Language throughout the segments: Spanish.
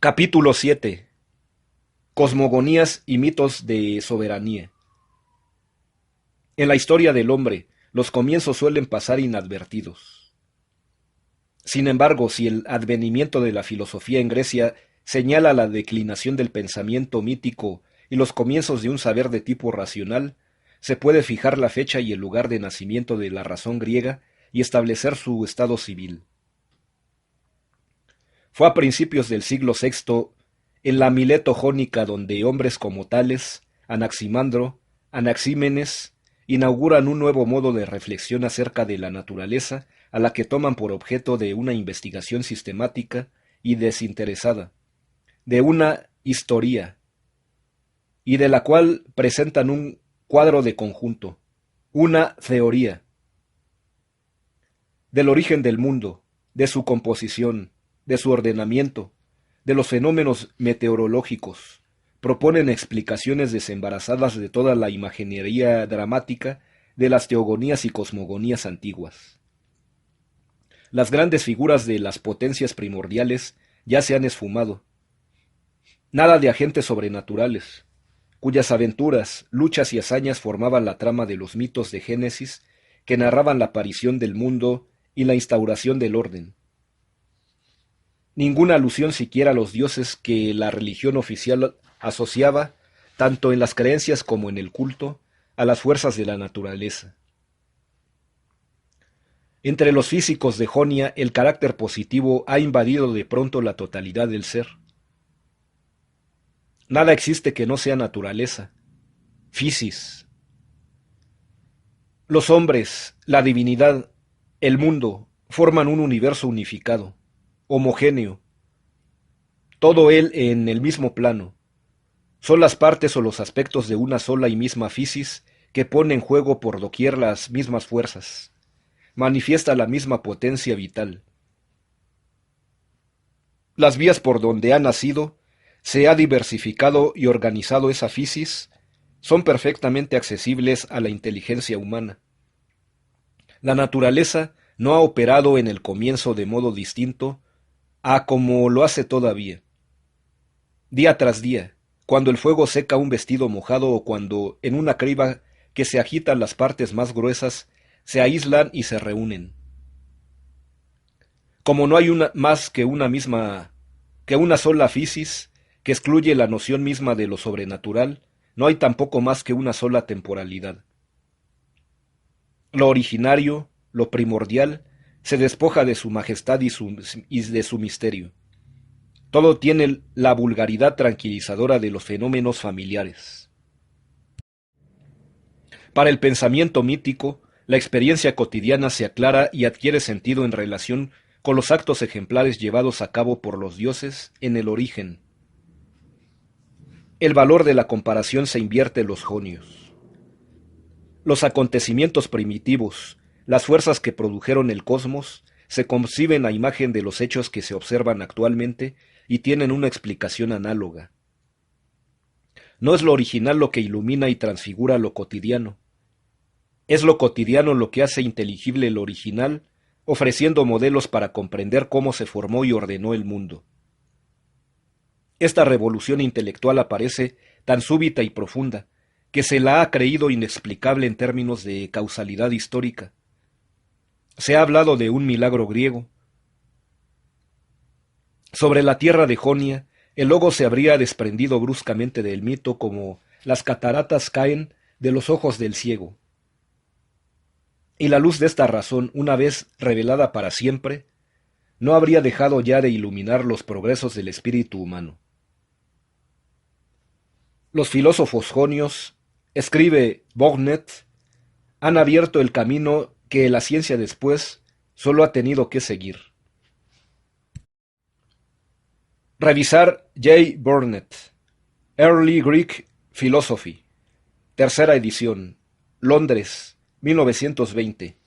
Capítulo 7. Cosmogonías y mitos de soberanía. En la historia del hombre, los comienzos suelen pasar inadvertidos. Sin embargo, si el advenimiento de la filosofía en Grecia señala la declinación del pensamiento mítico y los comienzos de un saber de tipo racional, se puede fijar la fecha y el lugar de nacimiento de la razón griega y establecer su estado civil. Fue a principios del siglo VI, en la Mileto jónica, donde hombres como Tales, Anaximandro, Anaxímenes, inauguran un nuevo modo de reflexión acerca de la naturaleza, a la que toman por objeto de una investigación sistemática y desinteresada, de una historia, y de la cual presentan un cuadro de conjunto, una teoría, del origen del mundo, de su composición, de su ordenamiento, de los fenómenos meteorológicos. Proponen explicaciones desembarazadas de toda la imaginería dramática de las teogonías y cosmogonías antiguas. Las grandes figuras de las potencias primordiales ya se han esfumado. Nada de agentes sobrenaturales, cuyas aventuras, luchas y hazañas formaban la trama de los mitos de Génesis que narraban la aparición del mundo y la instauración del orden. Ninguna alusión siquiera a los dioses que la religión oficial asociaba, tanto en las creencias como en el culto, a las fuerzas de la naturaleza. Entre los físicos de Jonia, el carácter positivo ha invadido de pronto la totalidad del ser. Nada existe que no sea naturaleza, physis. Los hombres, la divinidad, el mundo, forman un universo unificado, homogéneo, todo él en el mismo plano. Son las partes o los aspectos de una sola y misma physis que pone en juego por doquier las mismas fuerzas. Manifiesta la misma potencia vital. Las vías por donde ha nacido, se ha diversificado y organizado esa physis, son perfectamente accesibles a la inteligencia humana. La naturaleza no ha operado en el comienzo de modo distinto a como lo hace todavía. Día tras día, cuando el fuego seca un vestido mojado o cuando en una criba que se agitan las partes más gruesas, se aíslan y se reúnen. Como no hay más que una sola physis, que excluye la noción misma de lo sobrenatural, no hay tampoco más que una sola temporalidad. Lo originario, lo primordial, se despoja de su majestad y de su misterio. Todo tiene la vulgaridad tranquilizadora de los fenómenos familiares. Para el pensamiento mítico, la experiencia cotidiana se aclara y adquiere sentido en relación con los actos ejemplares llevados a cabo por los dioses en el origen. El valor de la comparación se invierte en los jonios. Los acontecimientos primitivos, las fuerzas que produjeron el cosmos, se conciben a imagen de los hechos que se observan actualmente y tienen una explicación análoga. No es lo original lo que ilumina y transfigura lo cotidiano. Es lo cotidiano lo que hace inteligible lo original, ofreciendo modelos para comprender cómo se formó y ordenó el mundo. Esta revolución intelectual aparece tan súbita y profunda, que se la ha creído inexplicable en términos de causalidad histórica. Se ha hablado de un milagro griego. Sobre la tierra de Jonia, el logo se habría desprendido bruscamente del mito como las cataratas caen de los ojos del ciego. Y la luz de esta razón, una vez revelada para siempre, no habría dejado ya de iluminar los progresos del espíritu humano. Los filósofos jonios, escribe Bognet, han abierto el camino que la ciencia después solo ha tenido que seguir. Revisar J. Burnett, Early Greek Philosophy, tercera edición, Londres, 1920.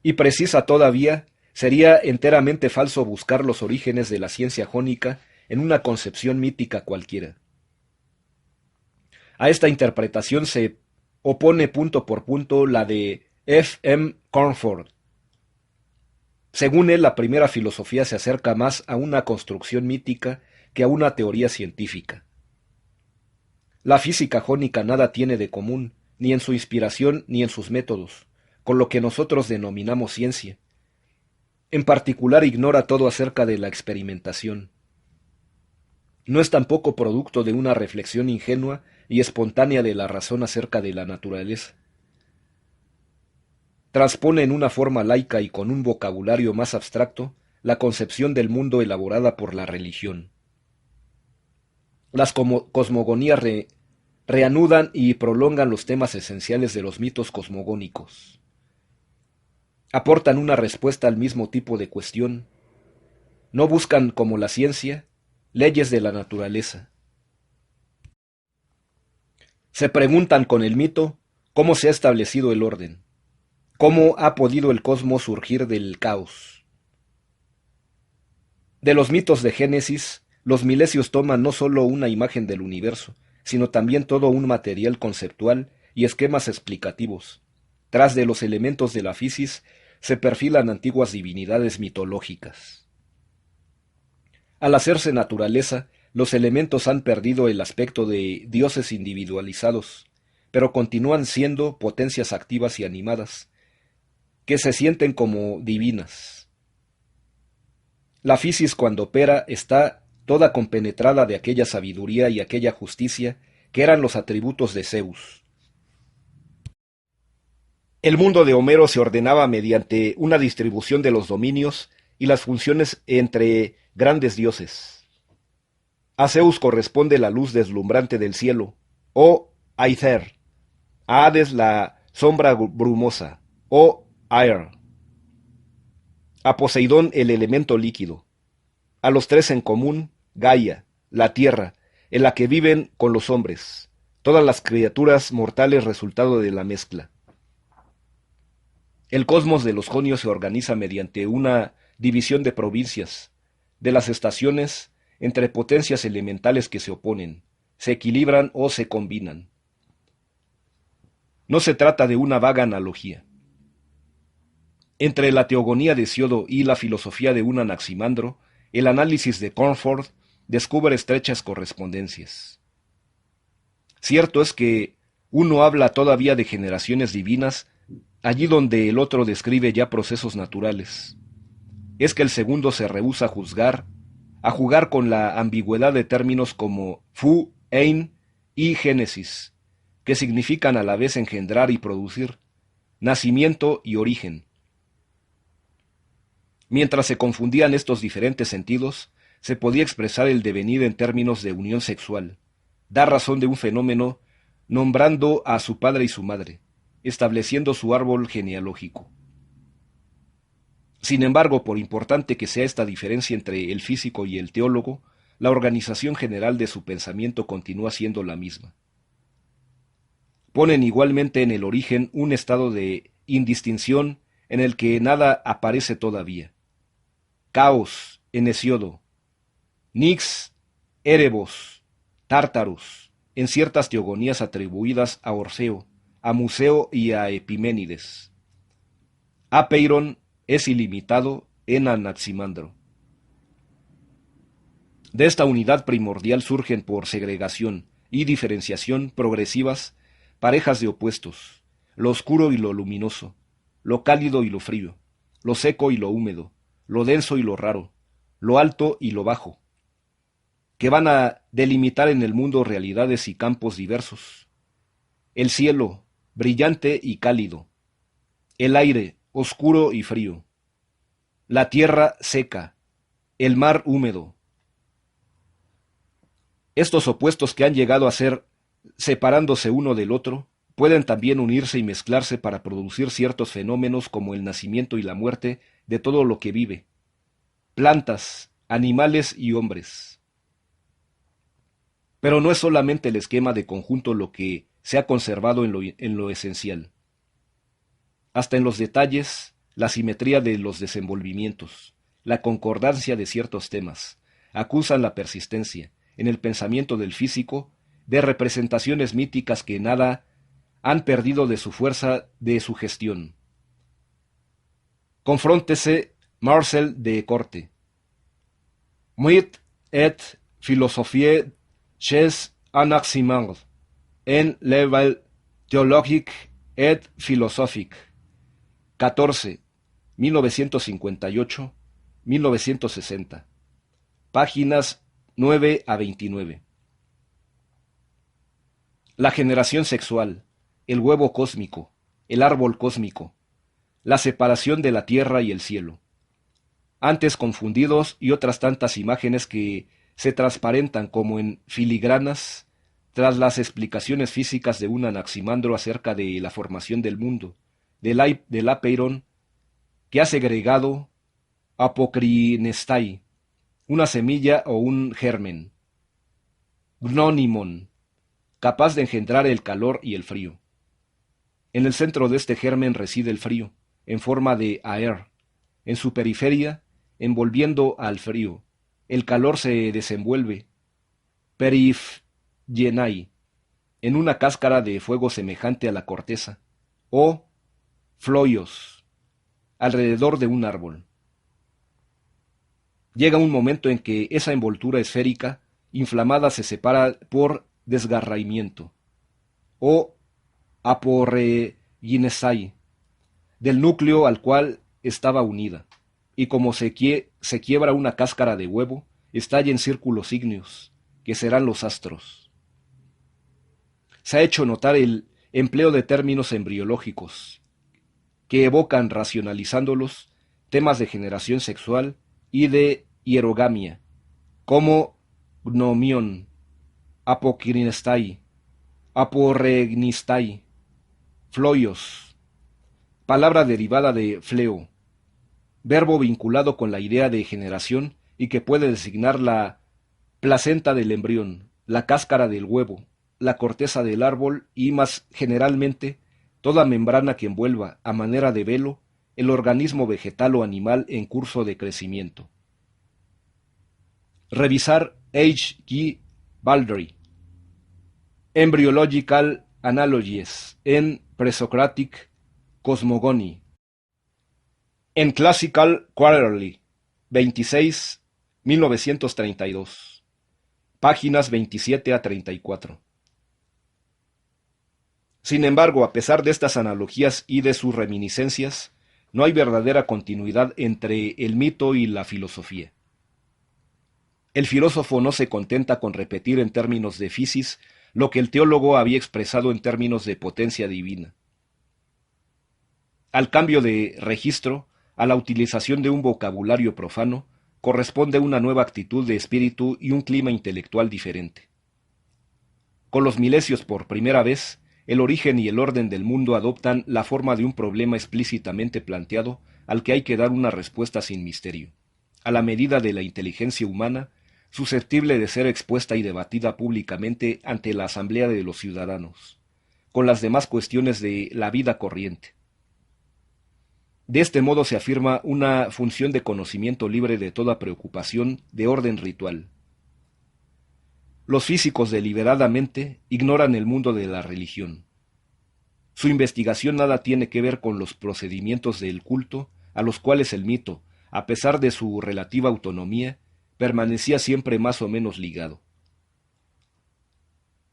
Y precisa todavía, sería enteramente falso buscar los orígenes de la ciencia jónica en una concepción mítica cualquiera. A esta interpretación se opone punto por punto la de F. M. Cornford. Según él, la primera filosofía se acerca más a una construcción mítica que a una teoría científica. La física jónica nada tiene de común, ni en su inspiración ni en sus métodos, con lo que nosotros denominamos ciencia. En particular ignora todo acerca de la experimentación. No es tampoco producto de una reflexión ingenua y espontánea de la razón acerca de la naturaleza. Transpone en una forma laica y con un vocabulario más abstracto la concepción del mundo elaborada por la religión. Las cosmogonías reanudan y prolongan los temas esenciales de los mitos cosmogónicos. Aportan una respuesta al mismo tipo de cuestión. No buscan, como la ciencia, leyes de la naturaleza. Se preguntan con el mito cómo se ha establecido el orden, cómo ha podido el cosmos surgir del caos. De los mitos de Génesis, los milesios toman no sólo una imagen del universo, sino también todo un material conceptual y esquemas explicativos. Tras de los elementos de la fisis se perfilan antiguas divinidades mitológicas. Al hacerse naturaleza, los elementos han perdido el aspecto de dioses individualizados, pero continúan siendo potencias activas y animadas, que se sienten como divinas. La fisis cuando opera está toda compenetrada de aquella sabiduría y aquella justicia que eran los atributos de Zeus. El mundo de Homero se ordenaba mediante una distribución de los dominios y las funciones entre grandes dioses. A Zeus corresponde la luz deslumbrante del cielo, o Aether; a Hades la sombra brumosa, o Air; a Poseidón el elemento líquido; a los tres en común, Gaia, la tierra, en la que viven con los hombres, todas las criaturas mortales resultado de la mezcla. El cosmos de los jonios se organiza mediante una división de provincias, de las estaciones, entre potencias elementales que se oponen, se equilibran o se combinan. No se trata de una vaga analogía. Entre la teogonía de Hesíodo y la filosofía de un Anaximandro, el análisis de Cornford descubre estrechas correspondencias. Cierto es que uno habla todavía de generaciones divinas allí donde el otro describe ya procesos naturales. Es que el segundo se rehúsa a jugar con la ambigüedad de términos como fu, ein y génesis, que significan a la vez engendrar y producir, nacimiento y origen. Mientras se confundían estos diferentes sentidos, se podía expresar el devenir en términos de unión sexual, dar razón de un fenómeno nombrando a su padre y su madre, estableciendo su árbol genealógico. Sin embargo, por importante que sea esta diferencia entre el físico y el teólogo, la organización general de su pensamiento continúa siendo la misma. Ponen igualmente en el origen un estado de indistinción en el que nada aparece todavía. Caos en Hesíodo, Nix, Erebos, Tártaros, en ciertas teogonías atribuidas a Orfeo, a Museo y a Epiménides. Apeiron es ilimitado en Anaximandro. De esta unidad primordial surgen por segregación y diferenciación progresivas parejas de opuestos, lo oscuro y lo luminoso, lo cálido y lo frío, lo seco y lo húmedo, lo denso y lo raro, lo alto y lo bajo, que van a delimitar en el mundo realidades y campos diversos. El cielo, brillante y cálido; el aire, oscuro y frío; la tierra, seca; el mar, húmedo. Estos opuestos que han llegado a ser, separándose uno del otro, pueden también unirse y mezclarse para producir ciertos fenómenos como el nacimiento y la muerte de todo lo que vive, plantas, animales y hombres. Pero no es solamente el esquema de conjunto lo que se ha conservado en lo esencial. Hasta en los detalles, la simetría de los desenvolvimientos, la concordancia de ciertos temas, acusan la persistencia, en el pensamiento del físico, de representaciones míticas que nada han perdido de su fuerza de sugestión. Confróntese Marcel de Corte. Mythe et philosophie chez Anaximandre en level théologique et philosophique. 14. 1958-1960. Páginas 9 a 29. La generación sexual, el huevo cósmico, el árbol cósmico, la separación de la tierra y el cielo. Antes confundidos y otras tantas imágenes que se transparentan como en filigranas tras las explicaciones físicas de un Anaximandro acerca de la formación del mundo, del apeiron, que ha segregado apocrinestai, una semilla o un germen, gnónimon, capaz de engendrar el calor y el frío. En el centro de este germen reside el frío, en forma de aer. En su periferia, envolviendo al frío, el calor se desenvuelve, perifgenai, en una cáscara de fuego semejante a la corteza, o floios, alrededor de un árbol. Llega un momento en que esa envoltura esférica, inflamada, se separa por desgarramiento, o aporreginesai, del núcleo al cual estaba unida, y como se quiebra una cáscara de huevo, estalla en círculos ígneos, que serán los astros. Se ha hecho notar el empleo de términos embriológicos, que evocan, racionalizándolos, temas de generación sexual y de hierogamia, como gnomion, apocrinestai, aporregnistai, floios, palabra derivada de fleo, verbo vinculado con la idea de generación y que puede designar la placenta del embrión, la cáscara del huevo, la corteza del árbol y, más generalmente, toda membrana que envuelva, a manera de velo, el organismo vegetal o animal en curso de crecimiento. Revisar H. G. Baldry. Embryological Analogies en Presocratic Cosmogony. En Classical Quarterly, 26, 1932. Páginas 27 a 34. Sin embargo, a pesar de estas analogías y de sus reminiscencias, no hay verdadera continuidad entre el mito y la filosofía. El filósofo no se contenta con repetir en términos de physis lo que el teólogo había expresado en términos de potencia divina. Al cambio de registro, a la utilización de un vocabulario profano, corresponde una nueva actitud de espíritu y un clima intelectual diferente. Con los milesios, por primera vez, el origen y el orden del mundo adoptan la forma de un problema explícitamente planteado al que hay que dar una respuesta sin misterio, a la medida de la inteligencia humana, susceptible de ser expuesta y debatida públicamente ante la asamblea de los ciudadanos, con las demás cuestiones de la vida corriente. De este modo se afirma una función de conocimiento libre de toda preocupación de orden ritual. Los físicos deliberadamente ignoran el mundo de la religión. Su investigación nada tiene que ver con los procedimientos del culto, a los cuales el mito, a pesar de su relativa autonomía, permanecía siempre más o menos ligado.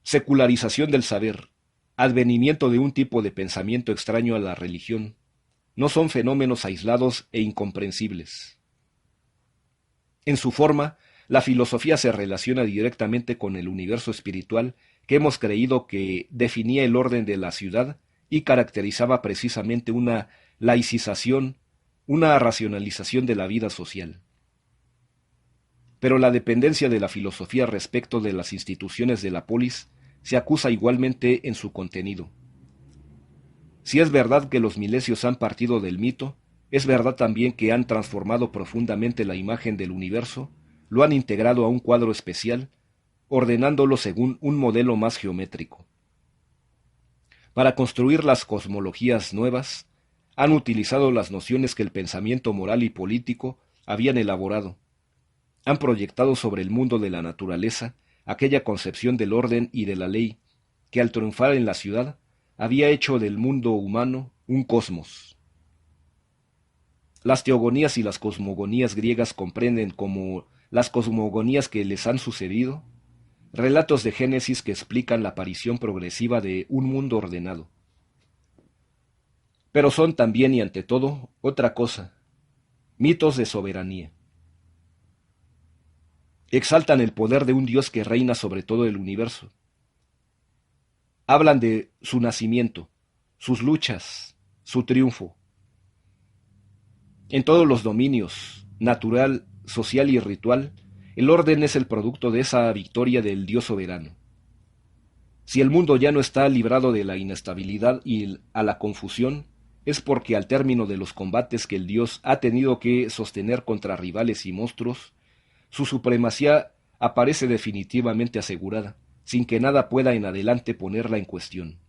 Secularización del saber, advenimiento de un tipo de pensamiento extraño a la religión, no son fenómenos aislados e incomprensibles. En su forma, la filosofía se relaciona directamente con el universo espiritual que hemos creído que definía el orden de la ciudad y caracterizaba precisamente una laicización, una racionalización de la vida social. Pero la dependencia de la filosofía respecto de las instituciones de la polis se acusa igualmente en su contenido. Si es verdad que los milesios han partido del mito, es verdad también que han transformado profundamente la imagen del universo, lo han integrado a un cuadro especial, ordenándolo según un modelo más geométrico. Para construir las cosmologías nuevas, han utilizado las nociones que el pensamiento moral y político habían elaborado. Han proyectado sobre el mundo de la naturaleza aquella concepción del orden y de la ley que al triunfar en la ciudad había hecho del mundo humano un cosmos. Las teogonías y las cosmogonías griegas comprenden como las cosmogonías que les han sucedido, relatos de Génesis que explican la aparición progresiva de un mundo ordenado. Pero son también y ante todo otra cosa, mitos de soberanía. Exaltan el poder de un Dios que reina sobre todo el universo. Hablan de su nacimiento, sus luchas, su triunfo. En todos los dominios, natural, social y ritual, el orden es el producto de esa victoria del Dios soberano. Si el mundo ya no está librado de la inestabilidad y a la confusión, es porque al término de los combates que el Dios ha tenido que sostener contra rivales y monstruos, su supremacía aparece definitivamente asegurada, sin que nada pueda en adelante ponerla en cuestión.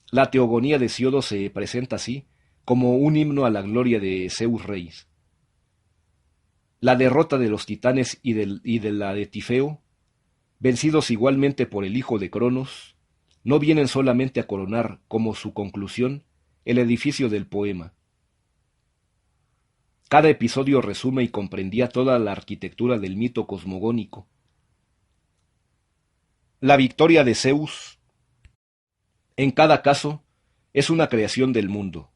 La teogonía de Siodo se presenta así, como un himno a la gloria de Zeus Rey. La derrota de los titanes y de la de Tifeo, vencidos igualmente por el hijo de Cronos, no vienen solamente a coronar, como su conclusión, el edificio del poema. Cada episodio resume y comprendía toda la arquitectura del mito cosmogónico. La victoria de Zeus, en cada caso, es una creación del mundo.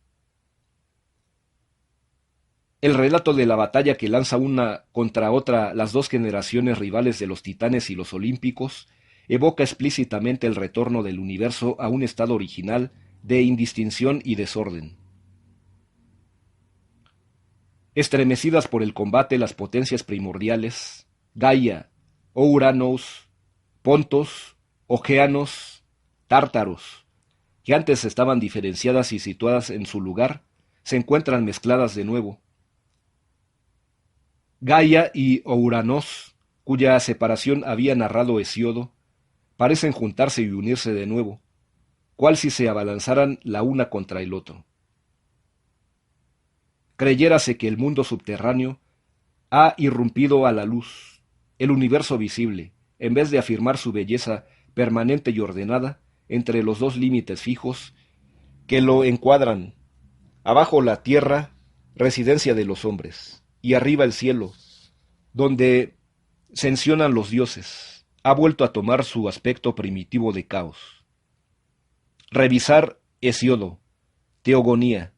El relato de la batalla que lanza una contra otra las dos generaciones rivales de los titanes y los olímpicos evoca explícitamente el retorno del universo a un estado original de indistinción y desorden. Estremecidas por el combate las potencias primordiales, Gaia, Ouranos, Pontos, Oceanos, Tártaros, que antes estaban diferenciadas y situadas en su lugar, se encuentran mezcladas de nuevo. Gaia y Ouranos, cuya separación había narrado Hesíodo, parecen juntarse y unirse de nuevo, cual si se abalanzaran la una contra el otro. Creyérase que el mundo subterráneo ha irrumpido a la luz, el universo visible, en vez de afirmar su belleza permanente y ordenada entre los dos límites fijos que lo encuadran, abajo la tierra, residencia de los hombres, y arriba el cielo, donde censionan los dioses, ha vuelto a tomar su aspecto primitivo de caos. Revisar Hesíodo, Teogonía,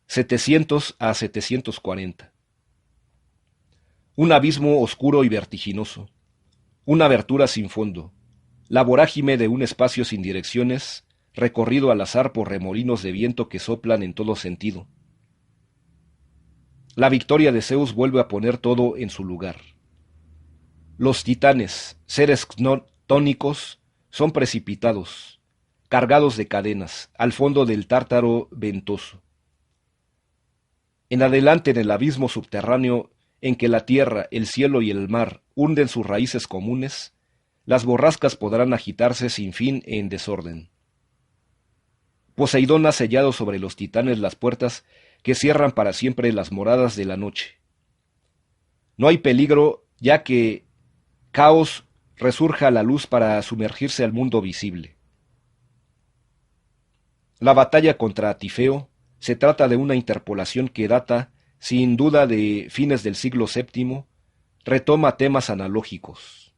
700 a 740. Un abismo oscuro y vertiginoso, una abertura sin fondo, la vorágine de un espacio sin direcciones, recorrido al azar por remolinos de viento que soplan en todo sentido. La victoria de Zeus vuelve a poner todo en su lugar. Los titanes, seres tónicos, son precipitados, cargados de cadenas, al fondo del Tártaro ventoso. En adelante en el abismo subterráneo en que la tierra, el cielo y el mar hunden sus raíces comunes, las borrascas podrán agitarse sin fin en desorden. Poseidón ha sellado sobre los titanes las puertas que cierran para siempre las moradas de la noche. No hay peligro, ya que Caos resurja a la luz para sumergirse al mundo visible. La batalla contra Tifeo se trata de una interpolación que data, sin duda, de fines del siglo VII, retoma temas analógicos.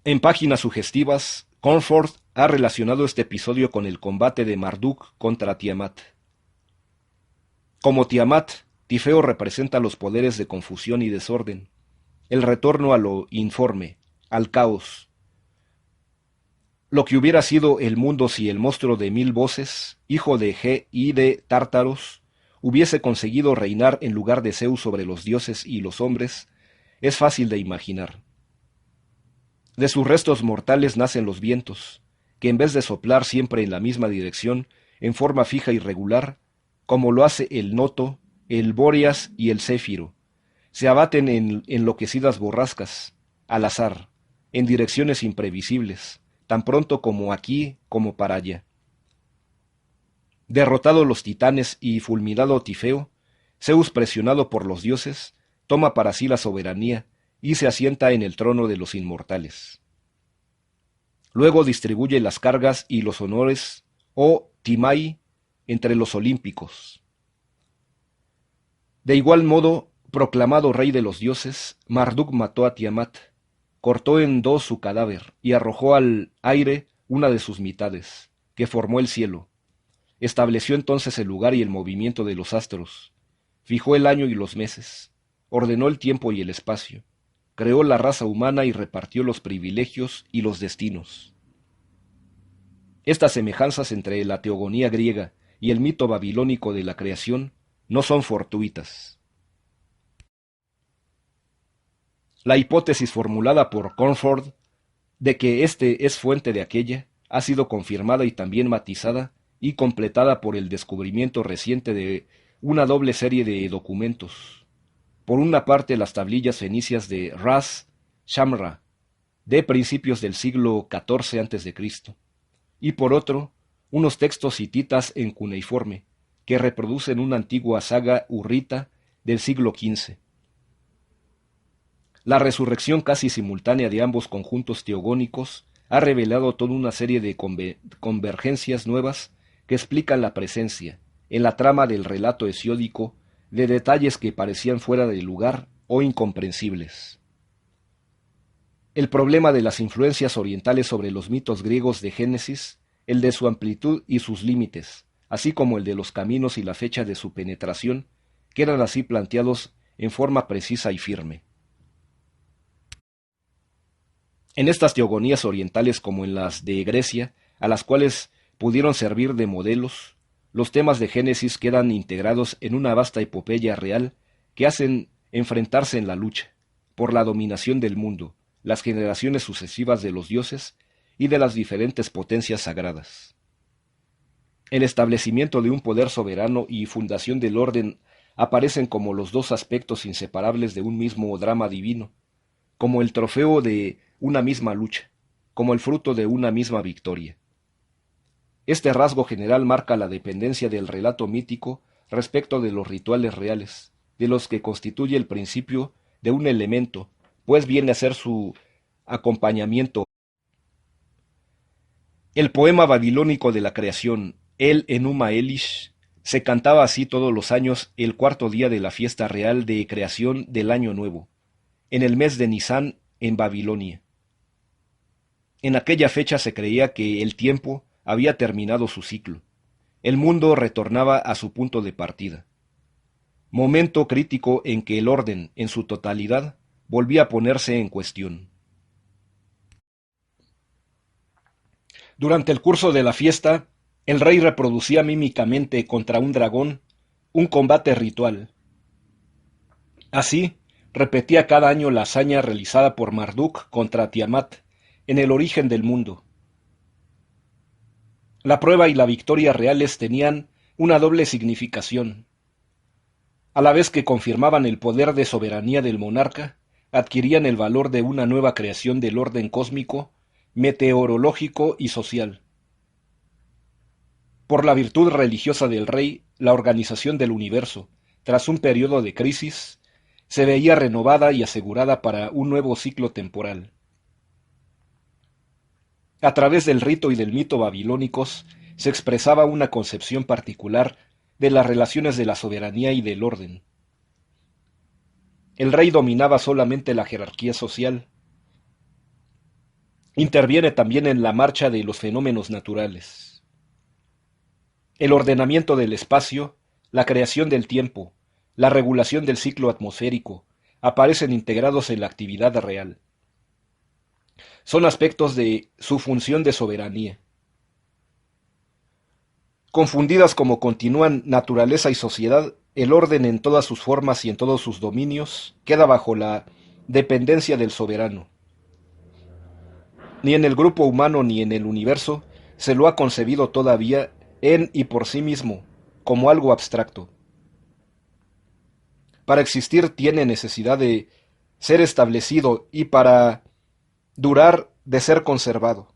En páginas sugestivas, Comfort ha relacionado este episodio con el combate de Marduk contra Tiamat. Como Tiamat, Tifeo representa los poderes de confusión y desorden, el retorno a lo informe, al caos. Lo que hubiera sido el mundo si el monstruo de 1000 voces, hijo de Ge y de Tártaros, hubiese conseguido reinar en lugar de Zeus sobre los dioses y los hombres, es fácil de imaginar. De sus restos mortales nacen los vientos, que en vez de soplar siempre en la misma dirección, en forma fija y regular, como lo hace el Noto, el Bóreas y el Céfiro, se abaten en enloquecidas borrascas, al azar, en direcciones imprevisibles, tan pronto como aquí como para allá. Derrotados los titanes y fulminado Tifeo, Zeus, presionado por los dioses, toma para sí la soberanía y se asienta en el trono de los inmortales. Luego distribuye las cargas y los honores, oh Timai, entre los olímpicos. De igual modo, proclamado rey de los dioses, Marduk mató a Tiamat, cortó en dos su cadáver y arrojó al aire una de sus mitades, que formó el cielo. Estableció entonces el lugar y el movimiento de los astros, fijó el año y los meses, ordenó el tiempo y el espacio, creó la raza humana y repartió los privilegios y los destinos. Estas semejanzas entre la teogonía griega y el mito babilónico de la creación no son fortuitas. La hipótesis formulada por Cornford de que este es fuente de aquella ha sido confirmada y también matizada y completada por el descubrimiento reciente de una doble serie de documentos. Por una parte, las tablillas fenicias de Ras Shamra, de principios del siglo XIV a.C., y por otro, unos textos hititas en cuneiforme, que reproducen una antigua saga hurrita del siglo XV. La resurrección casi simultánea de ambos conjuntos teogónicos ha revelado toda una serie de convergencias nuevas que explican la presencia, en la trama del relato hesiódico, de detalles que parecían fuera de lugar o incomprensibles. El problema de las influencias orientales sobre los mitos griegos de Génesis, el de su amplitud y sus límites, así como el de los caminos y la fecha de su penetración, quedan así planteados en forma precisa y firme. En estas teogonías orientales como en las de Grecia, a las cuales pudieron servir de modelos, los temas de Génesis quedan integrados en una vasta epopeya real que hacen enfrentarse en la lucha por la dominación del mundo, las generaciones sucesivas de los dioses y de las diferentes potencias sagradas. El establecimiento de un poder soberano y fundación del orden aparecen como los dos aspectos inseparables de un mismo drama divino, como el trofeo de una misma lucha, como el fruto de una misma victoria. Este rasgo general marca la dependencia del relato mítico respecto de los rituales reales, de los que constituye el principio de un elemento, pues viene a ser su acompañamiento. El poema babilónico de la creación, el Enuma Elish, se cantaba así todos los años el cuarto día de la fiesta real de creación del Año Nuevo, en el mes de Nisán en Babilonia. En aquella fecha se creía que el tiempo había terminado su ciclo. El mundo retornaba a su punto de partida. Momento crítico en que el orden, en su totalidad, volvía a ponerse en cuestión. Durante el curso de la fiesta, el rey reproducía mímicamente contra un dragón un combate ritual. Así, repetía cada año la hazaña realizada por Marduk contra Tiamat en el origen del mundo. La prueba y la victoria reales tenían una doble significación. A la vez que confirmaban el poder de soberanía del monarca, adquirían el valor de una nueva creación del orden cósmico, meteorológico y social. Por la virtud religiosa del rey, la organización del universo, tras un periodo de crisis, se veía renovada y asegurada para un nuevo ciclo temporal. A través del rito y del mito babilónicos se expresaba una concepción particular de las relaciones de la soberanía y del orden. El rey dominaba solamente la jerarquía social. Interviene también en la marcha de los fenómenos naturales. El ordenamiento del espacio, la creación del tiempo, la regulación del ciclo atmosférico, aparecen integrados en la actividad real. Son aspectos de su función de soberanía. Confundidas como continúan naturaleza y sociedad, el orden en todas sus formas y en todos sus dominios queda bajo la dependencia del soberano. Ni en el grupo humano ni en el universo se lo ha concebido todavía en y por sí mismo, como algo abstracto. Para existir tiene necesidad de ser establecido y para durar de ser conservado.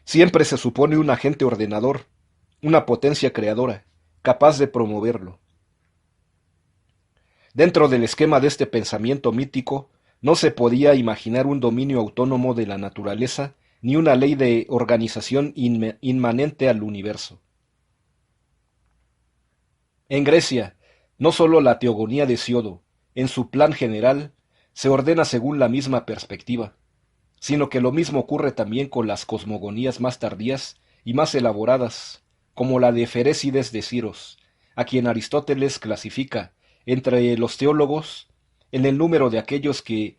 Siempre se supone un agente ordenador, una potencia creadora, capaz de promoverlo. Dentro del esquema de este pensamiento mítico, no se podía imaginar un dominio autónomo de la naturaleza ni una ley de organización inmanente al universo. En Grecia, no sólo la teogonía de Hesíodo, en su plan general, se ordena según la misma perspectiva, sino que lo mismo ocurre también con las cosmogonías más tardías y más elaboradas, como la de Ferécides de Siros, a quien Aristóteles clasifica, entre los teólogos, en el número de aquellos que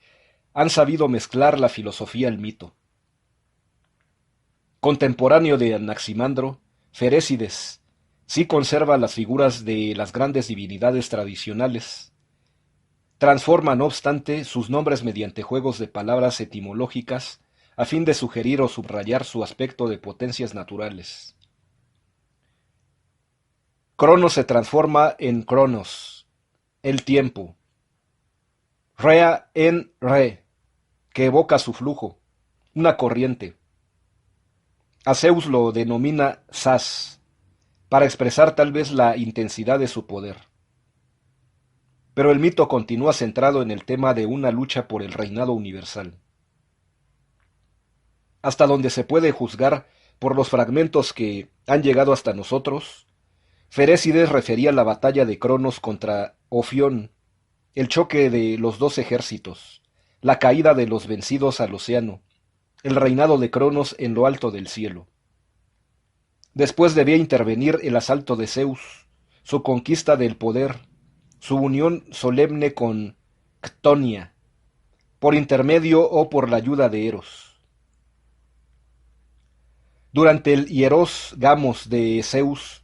han sabido mezclar la filosofía al mito. Contemporáneo de Anaximandro, Ferécides sí conserva las figuras de las grandes divinidades tradicionales. Transforma, no obstante, sus nombres mediante juegos de palabras etimológicas a fin de sugerir o subrayar su aspecto de potencias naturales. Cronos se transforma en Cronos, el tiempo. Rea en re, que evoca su flujo, una corriente. A Zeus lo denomina Sas, para expresar tal vez la intensidad de su poder. Pero el mito continúa centrado en el tema de una lucha por el reinado universal. Hasta donde se puede juzgar por los fragmentos que han llegado hasta nosotros, Ferécides refería la batalla de Cronos contra Ofión, el choque de los dos ejércitos, la caída de los vencidos al océano, el reinado de Cronos en lo alto del cielo. Después debía intervenir el asalto de Zeus, su conquista del poder, su unión solemne con Ctonia, por intermedio o por la ayuda de Eros. Durante el hieros gamos de Zeus,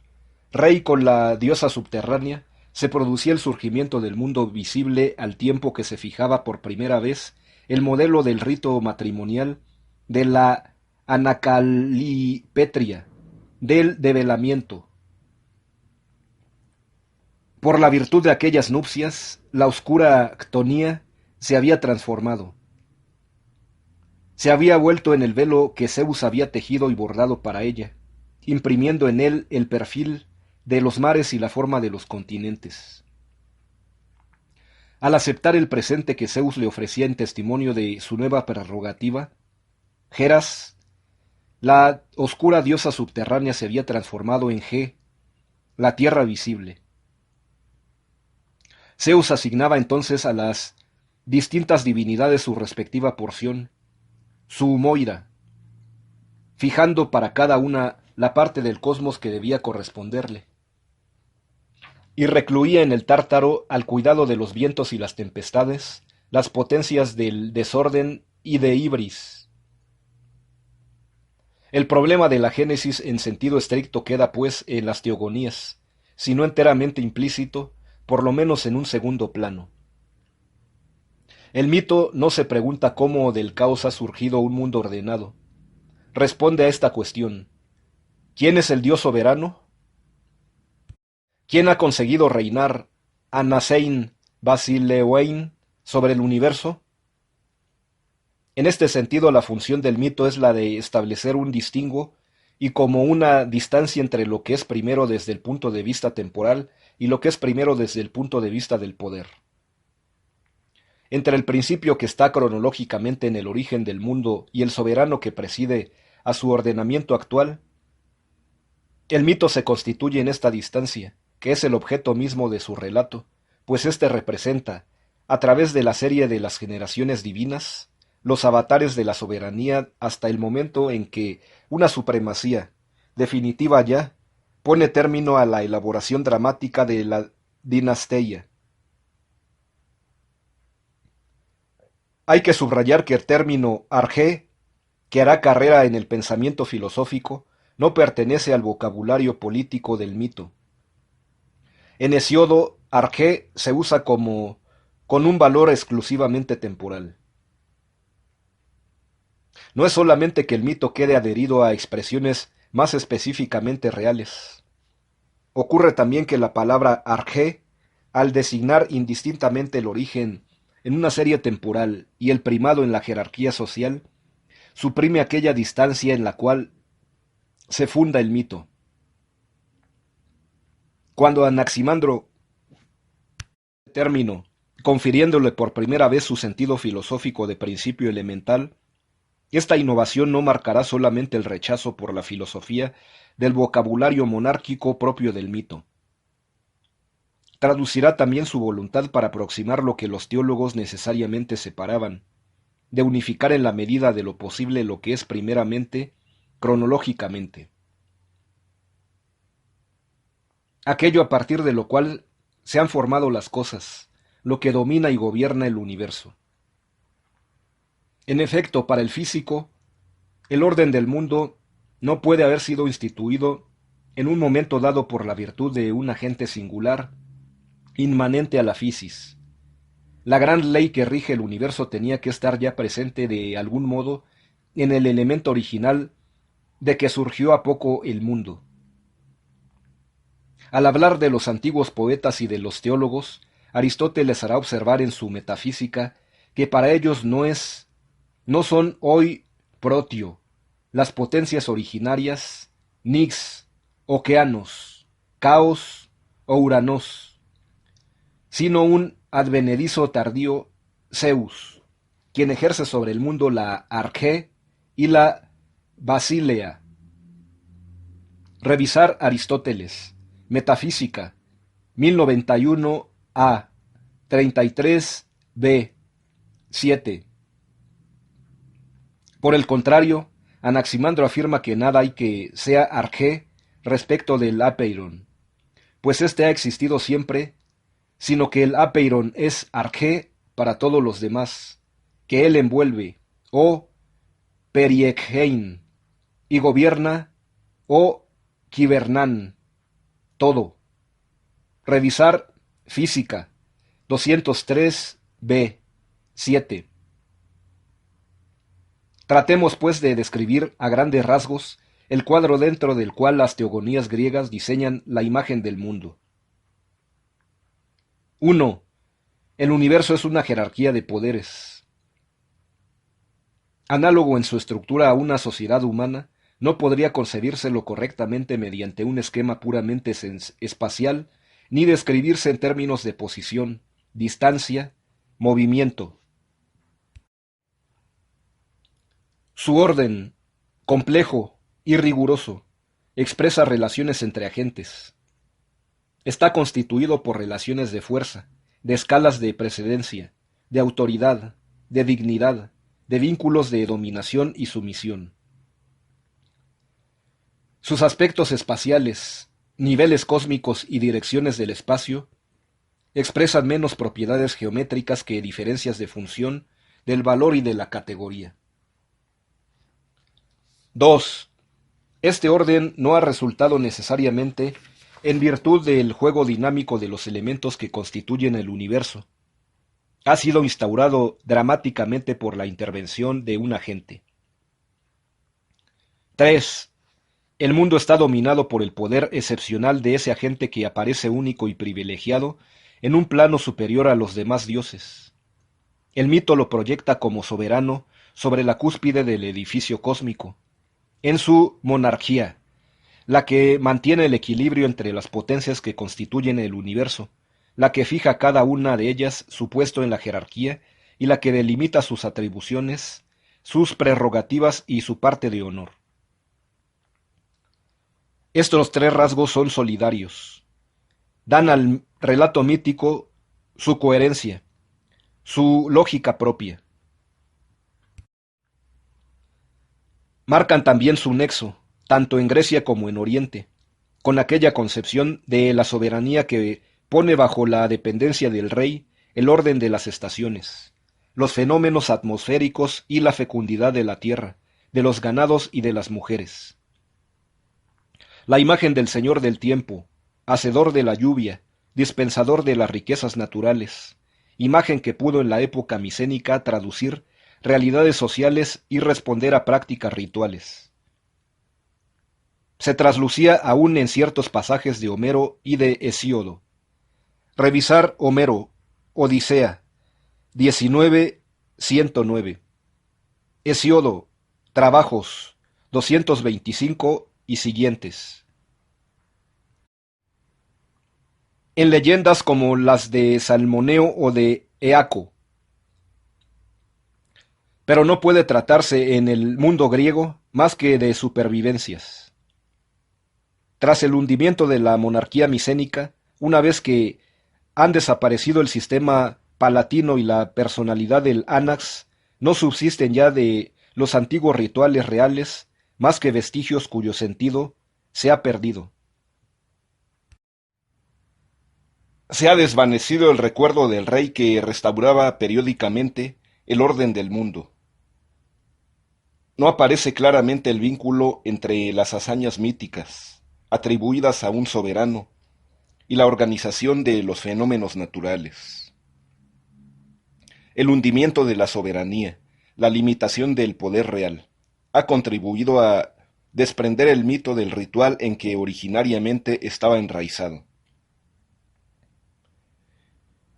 rey con la diosa subterránea, se producía el surgimiento del mundo visible al tiempo que se fijaba por primera vez el modelo del rito matrimonial de la Anacalipetria, del develamiento. Por la virtud de aquellas nupcias, la oscura Ctonía se había transformado. Se había vuelto en el velo que Zeus había tejido y bordado para ella, imprimiendo en él el perfil de los mares y la forma de los continentes. Al aceptar el presente que Zeus le ofrecía en testimonio de su nueva prerrogativa, Heras, la oscura diosa subterránea, se había transformado en Ge, la tierra visible. Zeus asignaba entonces a las distintas divinidades su respectiva porción, su moira, fijando para cada una la parte del cosmos que debía corresponderle, y recluía en el Tártaro, al cuidado de los vientos y las tempestades, las potencias del desorden y de Ibris. El problema de la génesis en sentido estricto queda, pues, en las teogonías, si no enteramente implícito, por lo menos en un segundo plano. El mito no se pregunta cómo del caos ha surgido un mundo ordenado. Responde a esta cuestión: ¿quién es el Dios soberano? ¿Quién ha conseguido reinar Anasein Basilewein sobre el universo? En este sentido, la función del mito es la de establecer un distingo y como una distancia entre lo que es primero desde el punto de vista temporal y lo que es primero desde el punto de vista del poder. Entre el principio que está cronológicamente en el origen del mundo y el soberano que preside a su ordenamiento actual, el mito se constituye en esta distancia, que es el objeto mismo de su relato, pues éste representa, a través de la serie de las generaciones divinas, los avatares de la soberanía hasta el momento en que una supremacía, definitiva ya, pone término a la elaboración dramática de la dinastía. Hay que subrayar que el término arjé, que hará carrera en el pensamiento filosófico, no pertenece al vocabulario político del mito. En Hesíodo, arjé se usa con un valor exclusivamente temporal. No es solamente que el mito quede adherido a expresiones más específicamente reales. Ocurre también que la palabra arjé, al designar indistintamente el origen en una serie temporal y el primado en la jerarquía social, suprime aquella distancia en la cual se funda el mito. Cuando Anaximandro término, confiriéndole por primera vez su sentido filosófico de principio elemental, Esta innovación no marcará solamente el rechazo por la filosofía del vocabulario monárquico propio del mito. Traducirá también su voluntad para aproximar lo que los teólogos necesariamente separaban, de unificar en la medida de lo posible lo que es primeramente, cronológicamente. Aquello a partir de lo cual se han formado las cosas, lo que domina y gobierna el universo. En efecto, para el físico, el orden del mundo no puede haber sido instituido en un momento dado por la virtud de un agente singular, inmanente a la fisis. La gran ley que rige el universo tenía que estar ya presente de algún modo en el elemento original de que surgió a poco el mundo. Al hablar de los antiguos poetas y de los teólogos, Aristóteles hará observar en su Metafísica que para ellos no son hoy protio, las potencias originarias, nix, okeanos, caos o uranos, sino un advenedizo tardío Zeus, quien ejerce sobre el mundo la arqué y la basilea. Revisar Aristóteles, Metafísica, 1091 a, 33 b, 7. Por el contrario, Anaximandro afirma que nada hay que sea arqué respecto del apeiron, pues éste ha existido siempre, sino que el apeiron es arqué para todos los demás, que él envuelve, o periekhein, y gobierna, o kibernan, todo. Revisar Física, 203 b, 7. Tratemos, pues, de describir a grandes rasgos el cuadro dentro del cual las teogonías griegas diseñan la imagen del mundo. 1. El universo es una jerarquía de poderes. Análogo en su estructura a una sociedad humana, no podría concebírselo correctamente mediante un esquema puramente espacial, ni describirse en términos de posición, distancia, movimiento. Su orden, complejo y riguroso, expresa relaciones entre agentes. Está constituido por relaciones de fuerza, de escalas de precedencia, de autoridad, de dignidad, de vínculos de dominación y sumisión. Sus aspectos espaciales, niveles cósmicos y direcciones del espacio expresan menos propiedades geométricas que diferencias de función, del valor y de la categoría. 2. Este orden no ha resultado necesariamente en virtud del juego dinámico de los elementos que constituyen el universo. Ha sido instaurado dramáticamente por la intervención de un agente. 3. El mundo está dominado por el poder excepcional de ese agente que aparece único y privilegiado en un plano superior a los demás dioses. El mito lo proyecta como soberano sobre la cúspide del edificio cósmico, en su monarquía, la que mantiene el equilibrio entre las potencias que constituyen el universo, la que fija cada una de ellas su puesto en la jerarquía y la que delimita sus atribuciones, sus prerrogativas y su parte de honor. Estos tres rasgos son solidarios. Dan al relato mítico su coherencia, su lógica propia. Marcan también su nexo, tanto en Grecia como en Oriente, con aquella concepción de la soberanía que pone bajo la dependencia del rey el orden de las estaciones, los fenómenos atmosféricos y la fecundidad de la tierra, de los ganados y de las mujeres. La imagen del Señor del tiempo, hacedor de la lluvia, dispensador de las riquezas naturales, imagen que pudo en la época micénica traducir realidades sociales y responder a prácticas rituales. Se traslucía aún en ciertos pasajes de Homero y de Hesíodo. Revisar Homero, Odisea, 19:109. Hesíodo, Trabajos, 225 y siguientes. En leyendas como las de Salmoneo o de Eaco, pero no puede tratarse en el mundo griego más que de supervivencias. Tras el hundimiento de la monarquía micénica, una vez que han desaparecido el sistema palatino y la personalidad del ánax, no subsisten ya de los antiguos rituales reales más que vestigios cuyo sentido se ha perdido. Se ha desvanecido el recuerdo del rey que restauraba periódicamente el orden del mundo. No aparece claramente el vínculo entre las hazañas míticas, atribuidas a un soberano, y la organización de los fenómenos naturales. El hundimiento de la soberanía, la limitación del poder real, ha contribuido a desprender el mito del ritual en que originariamente estaba enraizado.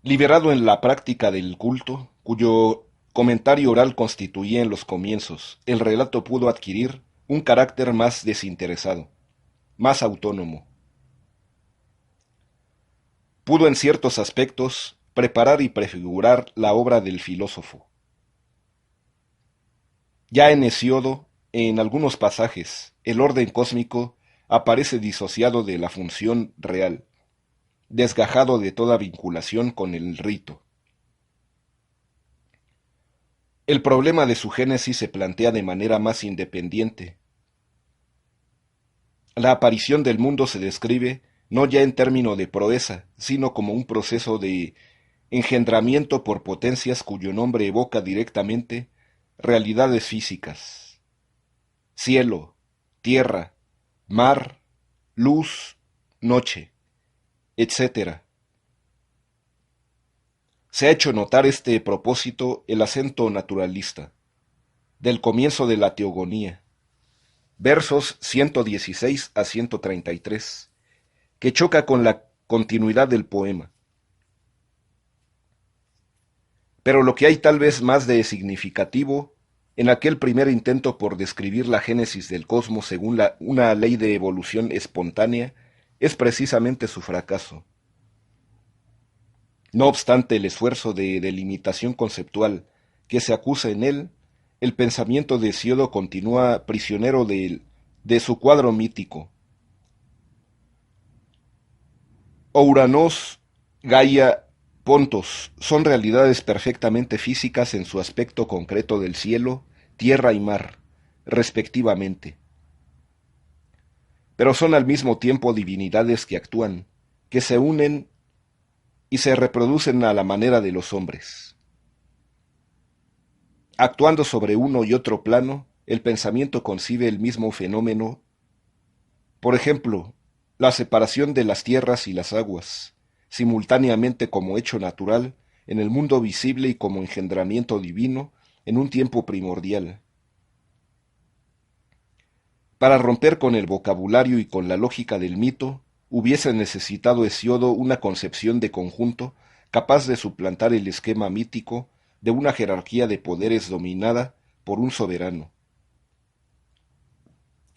Liberado en la práctica del culto, cuyo comentario oral constituía en los comienzos, el relato pudo adquirir un carácter más desinteresado, más autónomo. Pudo en ciertos aspectos preparar y prefigurar la obra del filósofo. Ya en Hesíodo, en algunos pasajes, el orden cósmico aparece disociado de la función real, desgajado de toda vinculación con el rito. El problema de su génesis se plantea de manera más independiente. La aparición del mundo se describe no ya en término de proeza, sino como un proceso de engendramiento por potencias cuyo nombre evoca directamente realidades físicas: cielo, tierra, mar, luz, noche, etcétera. Se ha hecho notar este propósito el acento naturalista, del comienzo de la teogonía, versos 116 a 133, que choca con la continuidad del poema. Pero lo que hay tal vez más de significativo en aquel primer intento por describir la génesis del cosmos según una ley de evolución espontánea es precisamente su fracaso. No obstante el esfuerzo de delimitación conceptual que se acusa en él, el pensamiento de Hesíodo continúa prisionero de su cuadro mítico. Ouranos, Gaia, Pontos son realidades perfectamente físicas en su aspecto concreto del cielo, tierra y mar, respectivamente. Pero son al mismo tiempo divinidades que actúan, que se unen y se reproducen a la manera de los hombres. Actuando sobre uno y otro plano, el pensamiento concibe el mismo fenómeno. Por ejemplo, la separación de las tierras y las aguas, simultáneamente como hecho natural en el mundo visible y como engendramiento divino en un tiempo primordial. Para romper con el vocabulario y con la lógica del mito, hubiese necesitado Hesíodo una concepción de conjunto capaz de suplantar el esquema mítico de una jerarquía de poderes dominada por un soberano.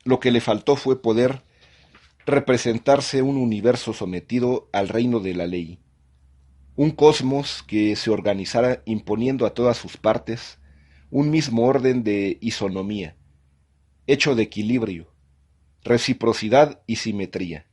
Lo que le faltó fue poder representarse un universo sometido al reino de la ley, un cosmos que se organizara imponiendo a todas sus partes un mismo orden de isonomía, hecho de equilibrio, reciprocidad y simetría.